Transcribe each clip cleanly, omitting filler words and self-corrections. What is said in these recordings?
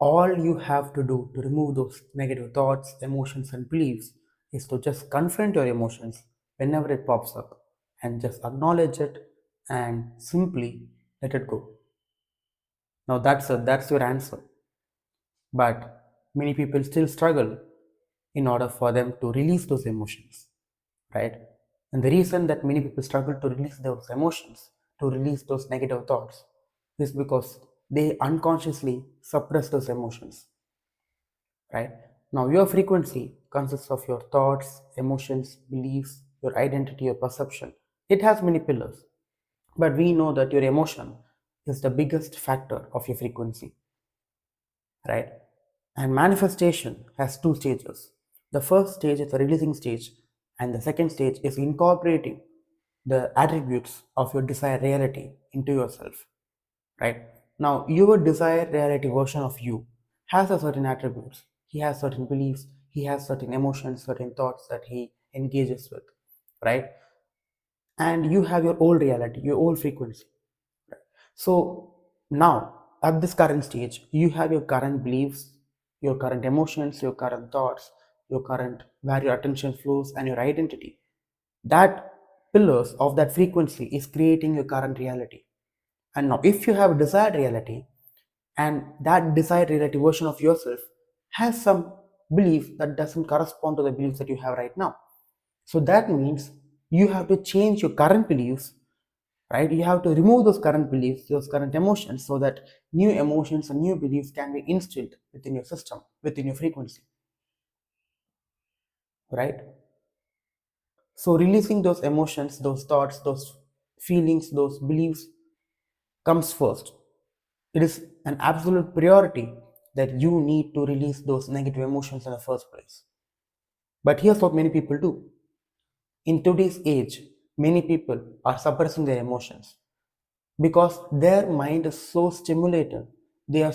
All you have to do to remove those negative thoughts, emotions, and beliefs is to just confront your emotions whenever it pops up and just acknowledge it and simply let it go. Now that's your answer. But many people still struggle in order for them to release those emotions, right? And the reason that many people struggle to release those emotions, to release those negative thoughts, is because they unconsciously suppress those emotions, right? Now, your frequency consists of your thoughts, emotions, beliefs, your identity, your perception. It has many pillars, but we know that your emotion is the biggest factor of your frequency, right? And manifestation has two stages. The first stage is the releasing stage, and the second stage is incorporating the attributes of your desired reality into yourself, right? Now, your desired reality version of you has a certain attributes. He has certain beliefs, he has certain emotions, certain thoughts that he engages with, right? And you have your old reality, your old frequency. So now, at this current stage, you have your current beliefs, your current emotions, your current thoughts, your current where your attention flows, and your identity. That pillars of that frequency is creating your current reality. And now, if you have a desired reality, and that desired reality version of yourself has some belief that doesn't correspond to the beliefs that you have right now. So that means you have to change your current beliefs, right? You have to remove those current beliefs, those current emotions, so that new emotions and new beliefs can be instilled within your system, within your frequency, right? So releasing those emotions, those thoughts, those feelings, those beliefs comes first. It is an absolute priority that you need to release those negative emotions in the first place. But here's what many people do. In today's age, many people are suppressing their emotions because their mind is so stimulated. Their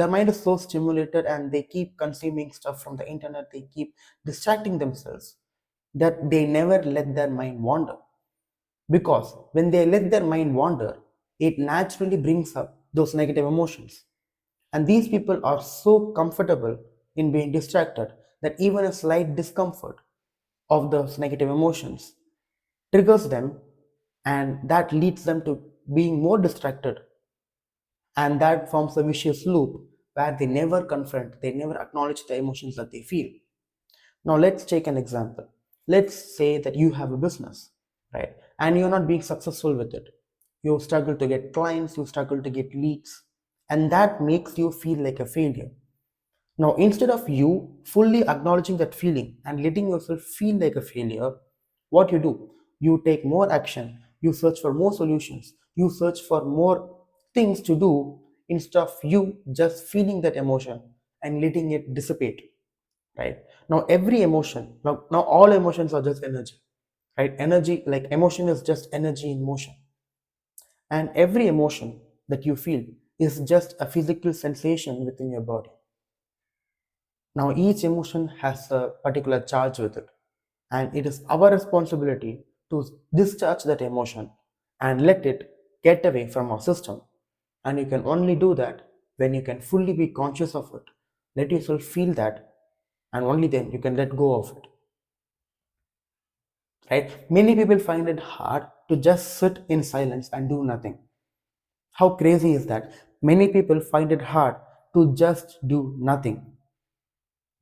mind is so stimulated and they keep consuming stuff from the internet, they keep distracting themselves that they never let their mind wander. Because when they let their mind wander, it naturally brings up those negative emotions. And these people are so comfortable in being distracted that even a slight discomfort of those negative emotions triggers them, and that leads them to being more distracted, and that forms a vicious loop where they never confront, they never acknowledge the emotions that they feel. Now let's take an example. Let's say that you have a business, right? And you're not being successful with it. You struggle to get clients, you struggle to get leads, and that makes you feel like a failure. Now, instead of you fully acknowledging that feeling and letting yourself feel like a failure, what you do? You take more action, you search for more solutions, you search for more things to do instead of you just feeling that emotion and letting it dissipate, right? Now, every emotion, now all emotions are just energy, right? Energy, like emotion is just energy in motion. And every emotion that you feel is just a physical sensation within your body. Now, each emotion has a particular charge with it, and it is our responsibility to discharge that emotion and let it get away from our system. And you can only do that when you can fully be conscious of it. Let yourself feel that, and only then you can let go of it. Right? Many people find it hard to just sit in silence and do nothing. How crazy is that? Many people find it hard to just do nothing.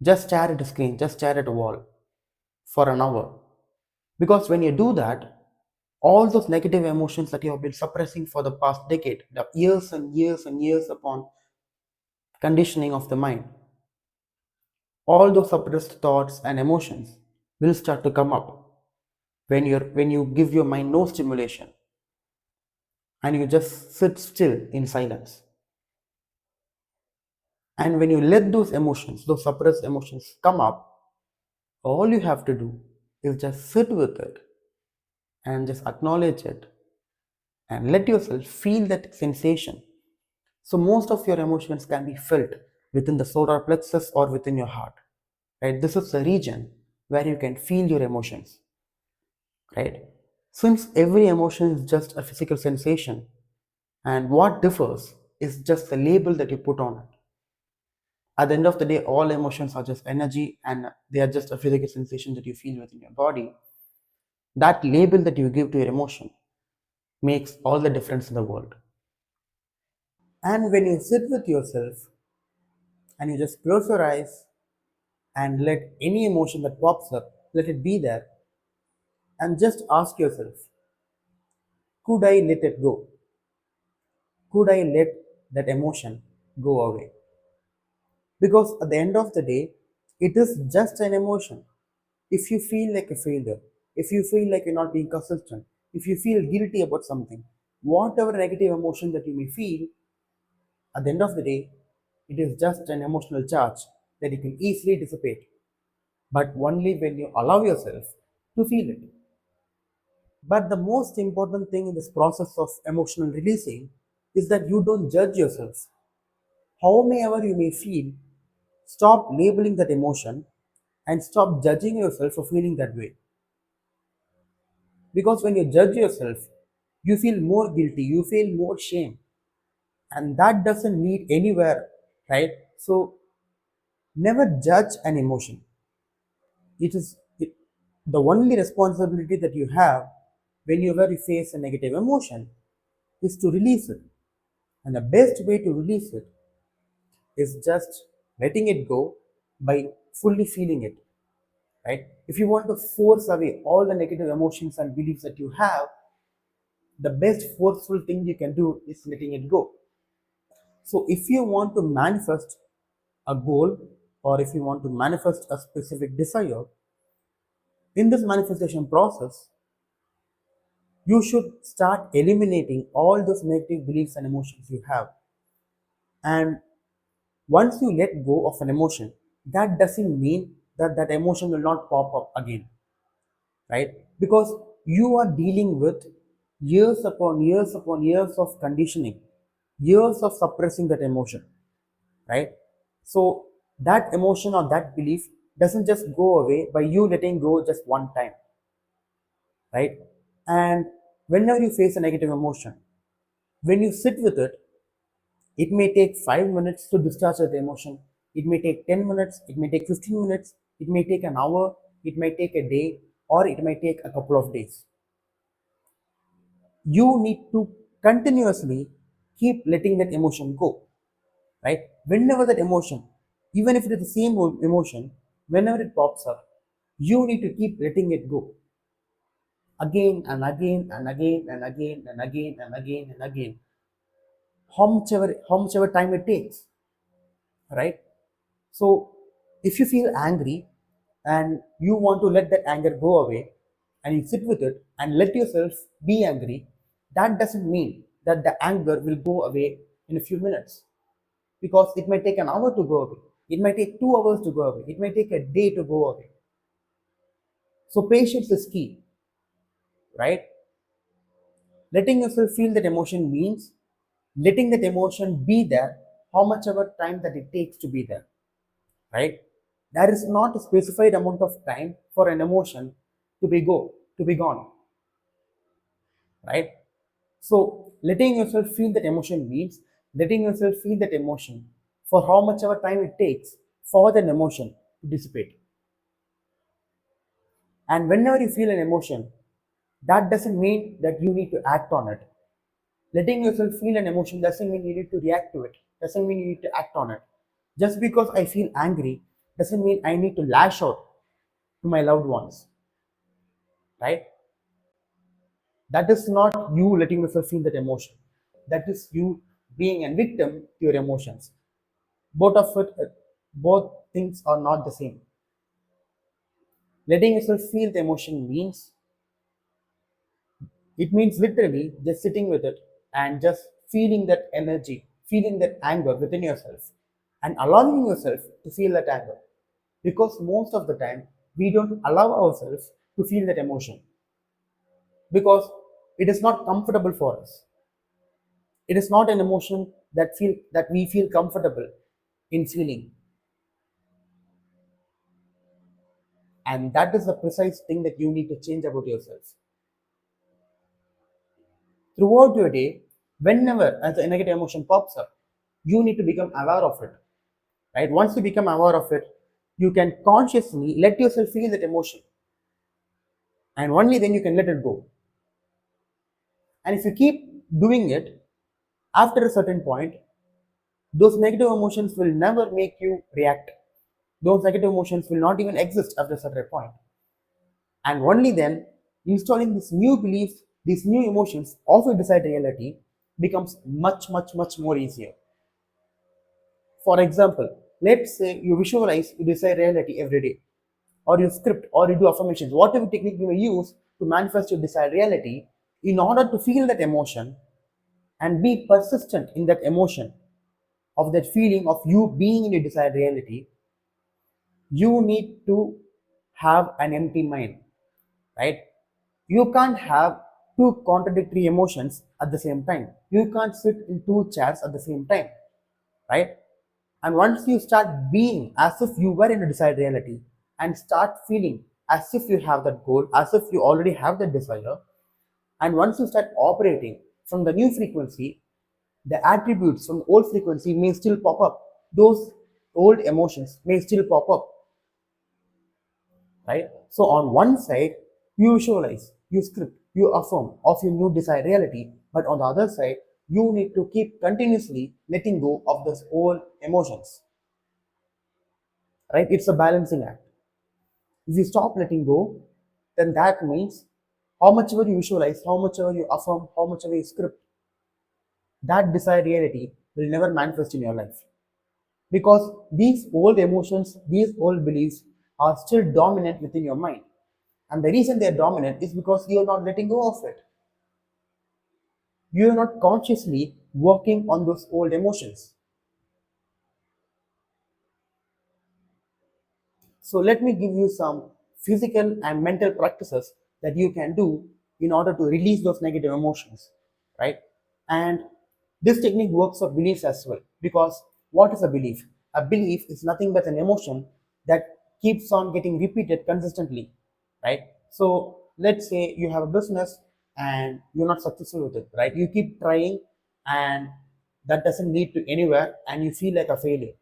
Just stare at a screen, just stare at a wall for an hour. Because when you do that, all those negative emotions that you have been suppressing for the past decade, the years and years and years upon conditioning of the mind, all those suppressed thoughts and emotions will start to come up when you give your mind no stimulation and you just sit still in silence. And when you let those emotions, those suppressed emotions come up, all you have to do is just sit with it and just acknowledge it and let yourself feel that sensation. So most of your emotions can be felt within the solar plexus or within your heart, right? This is the region where you can feel your emotions, right? Since every emotion is just a physical sensation, and what differs is just the label that you put on it. At the end of the day, all emotions are just energy and they are just a physical sensation that you feel within your body. That label that you give to your emotion makes all the difference in the world. And when you sit with yourself and you just close your eyes and let any emotion that pops up, let it be there, and just ask yourself, could I let it go? Could I let that emotion go away? Because at the end of the day, it is just an emotion. If you feel like a failure, if you feel like you're not being consistent, if you feel guilty about something, whatever negative emotion that you may feel, at the end of the day, it is just an emotional charge that you can easily dissipate, but only when you allow yourself to feel it. But the most important thing in this process of emotional releasing is that you don't judge yourself. However you may feel, stop labeling that emotion and stop judging yourself for feeling that way. Because when you judge yourself, you feel more guilty, you feel more shame, and that doesn't lead anywhere, right? So never judge an emotion. It is the only responsibility that you have whenever you face a negative emotion is to release it. And the best way to release it is just letting it go by fully feeling it, right? If you want to force away all the negative emotions and beliefs that you have, the best forceful thing you can do is letting it go. So if you want to manifest a goal or if you want to manifest a specific desire, in this manifestation process, you should start eliminating all those negative beliefs and emotions you have. And once you let go of an emotion, that doesn't mean that that emotion will not pop up again, right? Because you are dealing with years upon years upon years of conditioning, years of suppressing that emotion, right? So that emotion or that belief doesn't just go away by you letting go just one time, right? And whenever you face a negative emotion, when you sit with it, it may take 5 minutes to discharge that emotion. It may take 10 minutes, it may take 15 minutes, it may take an hour, it may take a day, or it may take a couple of days. You need to continuously keep letting that emotion go, right? Whenever that emotion, even if it is the same emotion, whenever it pops up, you need to keep letting it go again and again and again and again and again and again and again, how much ever time it takes, right? So if you feel angry and you want to let that anger go away and you sit with it and let yourself be angry, that doesn't mean that the anger will go away in a few minutes, because it might take an hour to go away. It might take 2 hours to go away. It might take a day to go away. So patience is key, right? Letting yourself feel that emotion means letting that emotion be there how much ever time that it takes to be there, right? There is not a specified amount of time for an emotion to be gone, right? So letting yourself feel that emotion means letting yourself feel that emotion for how much ever time it takes for that emotion to dissipate. And whenever you feel an emotion, that doesn't mean that you need to act on it. Letting yourself feel an emotion doesn't mean you need to react to it, doesn't mean you need to act on it. Just because I feel angry doesn't mean I need to lash out to my loved ones, right? That is not you letting yourself feel that emotion. That is you being a victim to your emotions. Both things are not the same. Letting yourself feel the emotion means it means literally just sitting with it and just feeling that energy, feeling that anger within yourself, and allowing yourself to feel that anger. Because most of the time, we don't allow ourselves to feel that emotion because it is not comfortable for us. It is not an emotion that we feel comfortable in feeling. And that is the precise thing that you need to change about yourself. Throughout your day, whenever as a negative emotion pops up, you need to become aware of it, right? Once you become aware of it, you can consciously let yourself feel that emotion, and only then you can let it go. And if you keep doing it, after a certain point, those negative emotions will never make you react. Those negative emotions will not even exist after a certain point. And only then, installing these new beliefs, these new emotions of your desired reality becomes much, much, much more easier. For example, let's say you visualize your desired reality every day, or you script, or you do affirmations, whatever technique you may use to manifest your desired reality. In order to feel that emotion and be persistent in that emotion of that feeling of you being in your desired reality, you need to have an empty mind, right? You can't have two contradictory emotions at the same time. You can't sit in two chairs at the same time, right? And once you start being as if you were in a desired reality and start feeling as if you have that goal, as if you already have that desire, and once you start operating from the new frequency, the attributes from the old frequency may still pop up. Those old emotions may still pop up, right? So on one side, you visualize, you script, you affirm of your new desired reality, but on the other side, you need to keep continuously letting go of those old emotions, right? It's a balancing act. If you stop letting go, then that means how much ever you visualize, how much ever you affirm, how much ever you script, that desired reality will never manifest in your life. Because these old emotions, these old beliefs are still dominant within your mind. And the reason they are dominant is because you are not letting go of it. You are not consciously working on those old emotions. So let me give you some physical and mental practices that you can do in order to release those negative emotions, right? And this technique works for beliefs as well, because what is a belief? A belief is nothing but an emotion that keeps on getting repeated consistently, right? So let's say you have a business and you're not successful with it, right? You keep trying and that doesn't lead to anywhere and you feel like a failure.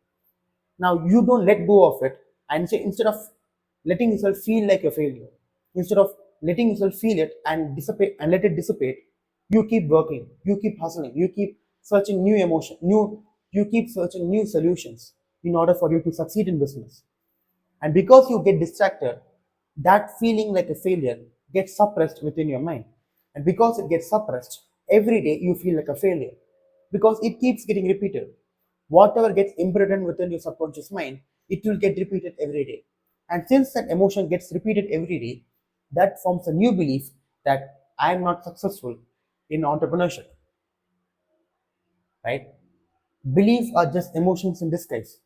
Now you don't let go of it, and say, instead of letting yourself feel like a failure, instead of letting yourself feel it and dissipate and let it dissipate, you keep working, you keep hustling, you keep searching new emotion, you keep searching new solutions in order for you to succeed in business. And because you get distracted, that feeling like a failure gets suppressed within your mind. And because it gets suppressed, every day you feel like a failure because it keeps getting repeated. Whatever gets imprinted within your subconscious mind, it will get repeated every day. And since that emotion gets repeated every day, that forms a new belief that I am not successful in entrepreneurship, right? Beliefs are just emotions in disguise.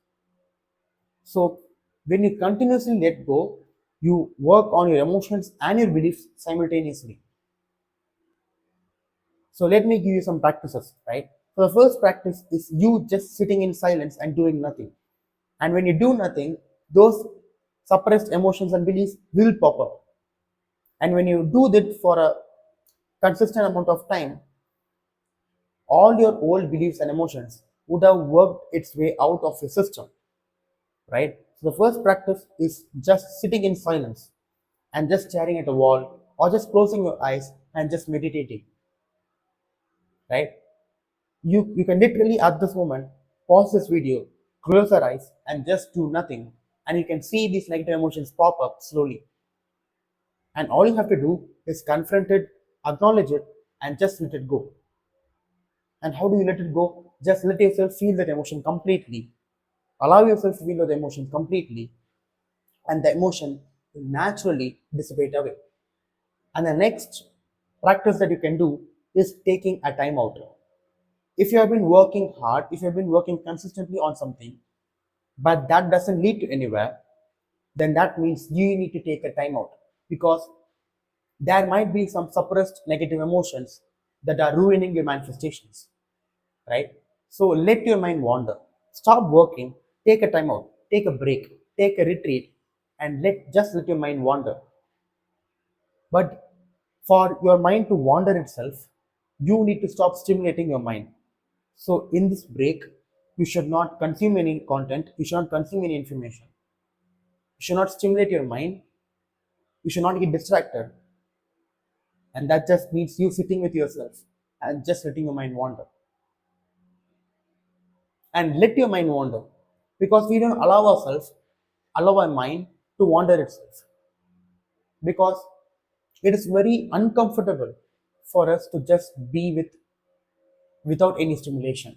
So when you continuously let go, you work on your emotions and your beliefs simultaneously. So let me give you some practices, right? So the first practice is you just sitting in silence and doing nothing. And when you do nothing, those suppressed emotions and beliefs will pop up. And when you do that for a consistent amount of time, all your old beliefs and emotions would have worked its way out of your system, right? So the first practice is just sitting in silence and just staring at a wall or just closing your eyes and just meditating, right? You can literally at this moment pause this video, close your eyes and just do nothing, and you can see these negative emotions pop up slowly. And all you have to do is confront it, acknowledge it, and just let it go. And how do you let it go? Just let yourself feel that emotion completely. Allow yourself to feel the emotion completely, and the emotion will naturally dissipate away. And the next practice that you can do is taking a time out. If you have been working hard, if you have been working consistently on something, but that doesn't lead to anywhere, then that means you need to take a time out, because there might be some suppressed negative emotions that are ruining your manifestations, right? So let your mind wander. Stop working, take a time out, take a break, take a retreat, and let your mind wander. But for your mind to wander itself, you need to stop stimulating your mind. So in this break, You should not consume any content, you should not consume any information, you should not stimulate your mind, you should not get distracted. And that just means you sitting with yourself and just letting your mind wander. And let your mind wander, because we don't allow our mind to wander itself, because it is very uncomfortable for us to just be without any stimulation.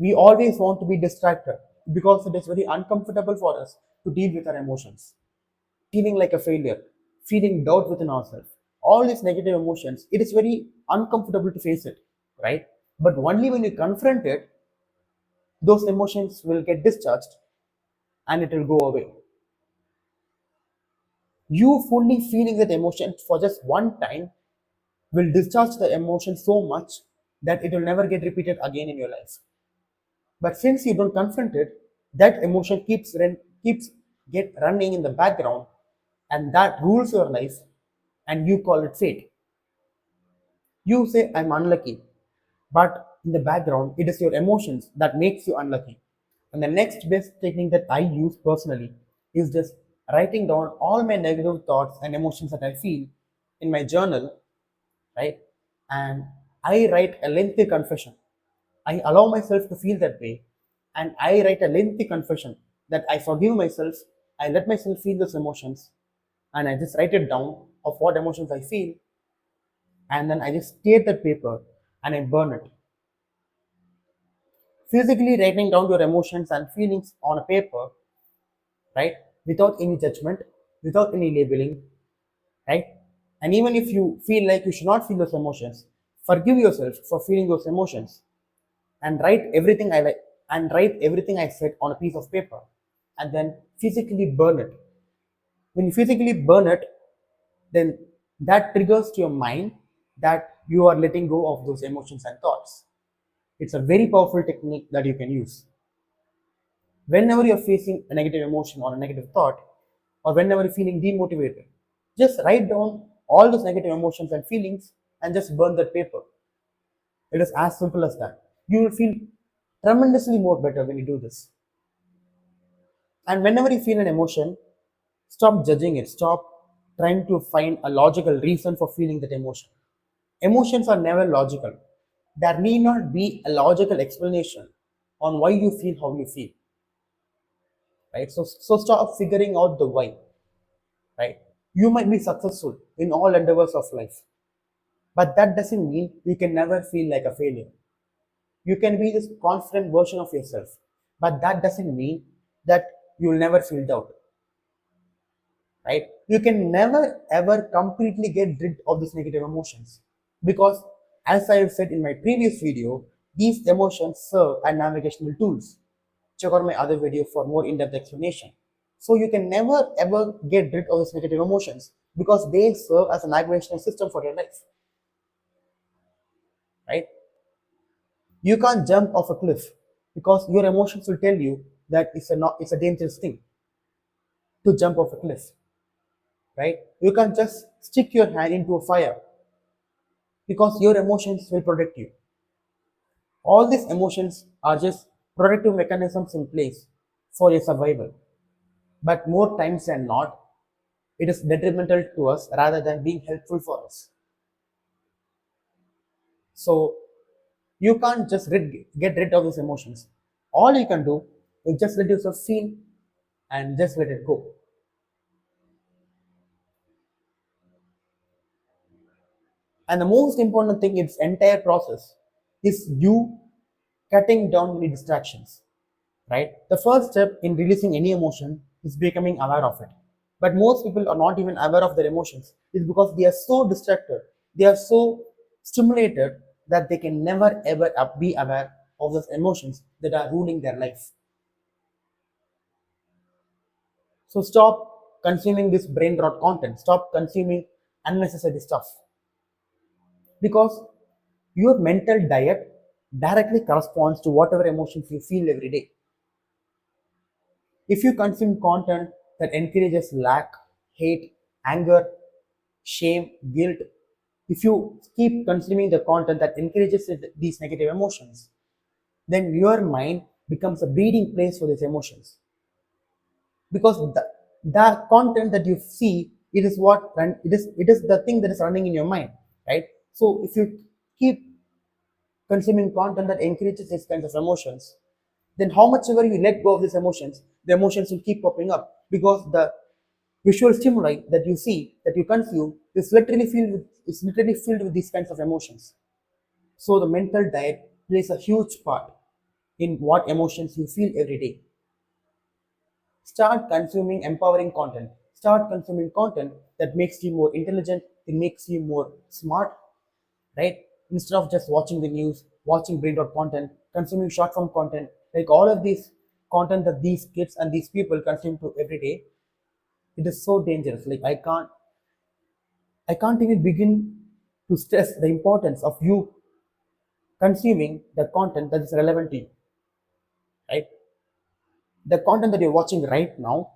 We always want to be distracted because it is very uncomfortable for us to deal with our emotions, feeling like a failure, feeling doubt within ourselves, all these negative emotions. It is very uncomfortable to face it, right? But only when you confront it, those emotions will get discharged and it will go away. You fully feeling that emotion for just one time will discharge the emotion so much that it will never get repeated again in your life. But since you don't confront it, that emotion keeps get running in the background, and that rules your life, and you call it fate. You say I'm unlucky, but in the background, it is your emotions that makes you unlucky. And the next best technique that I use personally is just writing down all my negative thoughts and emotions that I feel in my journal, right? And I write a lengthy confession. I allow myself to feel that way, and I write a lengthy confession that I forgive myself, I let myself feel those emotions, and I just write it down of what emotions I feel, and then I just tear that paper and I burn it. Physically writing down your emotions and feelings on a paper, right? Without any judgment, without any labeling, right? And even if you feel like you should not feel those emotions, forgive yourself for feeling those emotions, and write everything I said on a piece of paper, and then physically burn it. When you physically burn it, then that triggers to your mind that you are letting go of those emotions and thoughts. It's a very powerful technique that you can use. Whenever you're facing a negative emotion or a negative thought, or whenever you're feeling demotivated, just write down all those negative emotions and feelings and just burn that paper. It is as simple as that. You will feel tremendously more better when you do this. And whenever you feel an emotion, stop judging it. Stop trying to find a logical reason for feeling that emotion. Emotions are never logical. There need not be a logical explanation on why you feel how you feel. Right? So stop figuring out the why. Right? You might be successful in all endeavors of life, but that doesn't mean you can never feel like a failure. You can be this confident version of yourself, but that doesn't mean that you'll never feel doubt. Right? You can never ever completely get rid of these negative emotions, because, as I have said in my previous video, these emotions serve as navigational tools. Check out my other video for more in-depth explanation. So you can never ever get rid of these negative emotions because they serve as a navigational system for your life. Right? You can't jump off a cliff because your emotions will tell you that it's a dangerous thing to jump off a cliff. Right? You can't just stick your hand into a fire because your emotions will protect you. All these emotions are just protective mechanisms in place for your survival. But more times than not, it is detrimental to us rather than being helpful for us. So you can't just get rid of these emotions. All you can do is just let yourself feel and just let it go. And the most important thing in this entire process is you cutting down many distractions. Right? The first step in releasing any emotion is becoming aware of it. But most people are not even aware of their emotions. It's because they are so distracted, they are so stimulated that they can never ever be aware of those emotions that are ruling their life. So stop consuming this brain rot content. Stop consuming unnecessary stuff. Because your mental diet directly corresponds to whatever emotions you feel every day. If you consume content that encourages lack, hate, anger, shame, guilt, If you keep consuming the content that encourages these negative emotions, then your mind becomes a breeding place for these emotions. Because the content that you see, it is the thing that is running in your mind, right? So if you keep consuming content that encourages these kinds of emotions, then how much ever you let go of these emotions, the emotions will keep popping up, because the visual stimuli that you see, that you consume, is literally filled with these kinds of emotions. So the mental diet plays a huge part in what emotions you feel every day. Start consuming empowering content. Start consuming content that makes you more intelligent, that makes you more smart, right? Instead of just watching the news, watching brain rot content, consuming short form content, like all of these content that these kids and these people consume to every day, it is so dangerous. Like I can't even begin to stress the importance of you consuming the content that is relevant to you, right? The content that you're watching right now,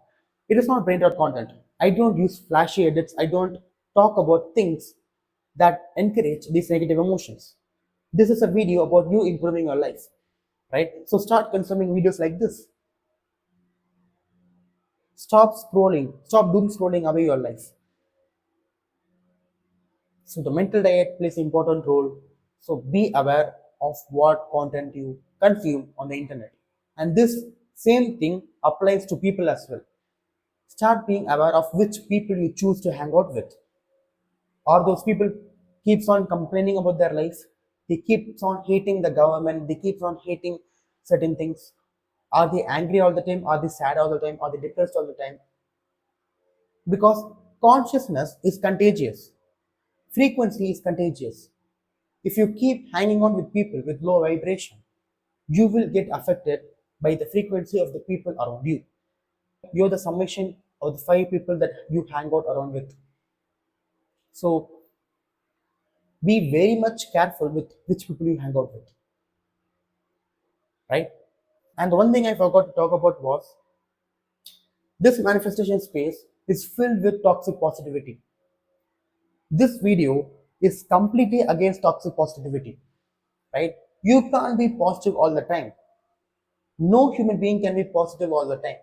it is not brain rot content. I don't use flashy edits. I don't talk about things that encourage these negative emotions. This is a video about you improving your life, right? So start consuming videos like this. Stop scrolling. Stop doom scrolling away your life. So the mental diet plays an important role. So be aware of what content you consume on the internet. And this same thing applies to people as well. Start being aware of which people you choose to hang out with. Or those people keeps on complaining about their life, they keeps on hating the government, they keeps on hating certain things. Are they angry all the time? Are they sad all the time? Are they depressed all the time? Because consciousness is contagious, frequency is contagious. If you keep hanging on with people with low vibration, you will get affected by the frequency of the people around you. You're the summation of the five people that you hang out around with. So be very much careful with which people you hang out with, right? And the one thing I forgot to talk about was this manifestation space is filled with toxic positivity. This video is completely against toxic positivity, right? You can't be positive all the time. No human being can be positive all the time.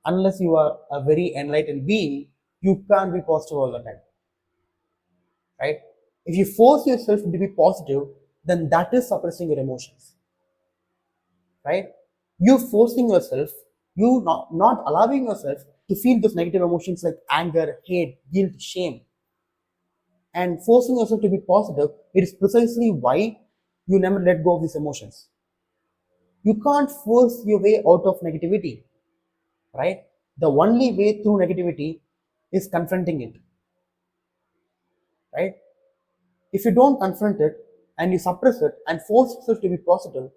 Unless you are a very enlightened being, you can't be positive all the time, right? If you force yourself to be positive, then that is suppressing your emotions, right? You forcing yourself, you not allowing yourself to feel those negative emotions like anger, hate, guilt, shame, and forcing yourself to be positive, it is precisely why you never let go of these emotions. You can't force your way out of negativity, right? The only way through negativity is confronting it, right? If you don't confront it and you suppress it and force yourself to be positive,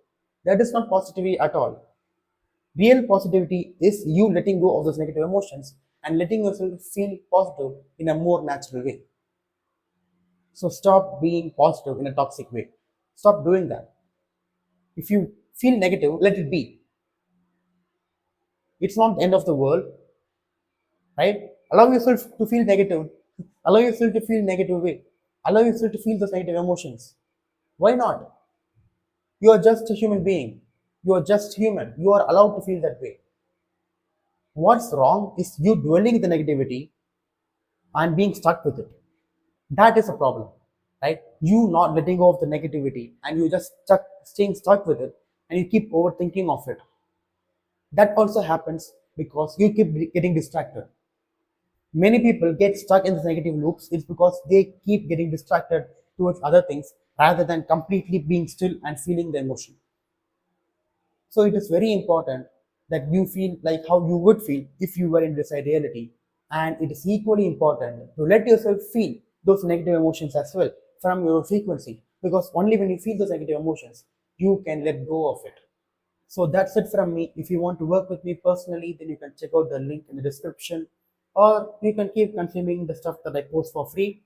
that is not positivity at all. Real positivity is you letting go of those negative emotions and letting yourself feel positive in a more natural way. So stop being positive in a toxic way. Stop doing that. If you feel negative, let it be. It's not the end of the world, right? Allow yourself to feel negative. Allow yourself to feel negative way. Allow yourself to feel those negative emotions. Why not? You are just a human being. You are just human. You are allowed to feel that way. What's wrong is you dwelling in the negativity and being stuck with it. That is a problem, right? You not letting go of the negativity and you just staying stuck with it, and you keep overthinking of it. That also happens because you keep getting distracted. Many people get stuck in the negative loops. It's because they keep getting distracted towards other things rather than completely being still and feeling the emotion. So it is very important that you feel like how you would feel if you were in this reality. And it is equally important to let yourself feel those negative emotions as well from your frequency. Because only when you feel those negative emotions, you can let go of it. So that's it from me. If you want to work with me personally, then you can check out the link in the description. Or you can keep consuming the stuff that I post for free.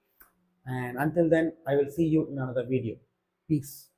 And until then, I will see you in another video. Peace.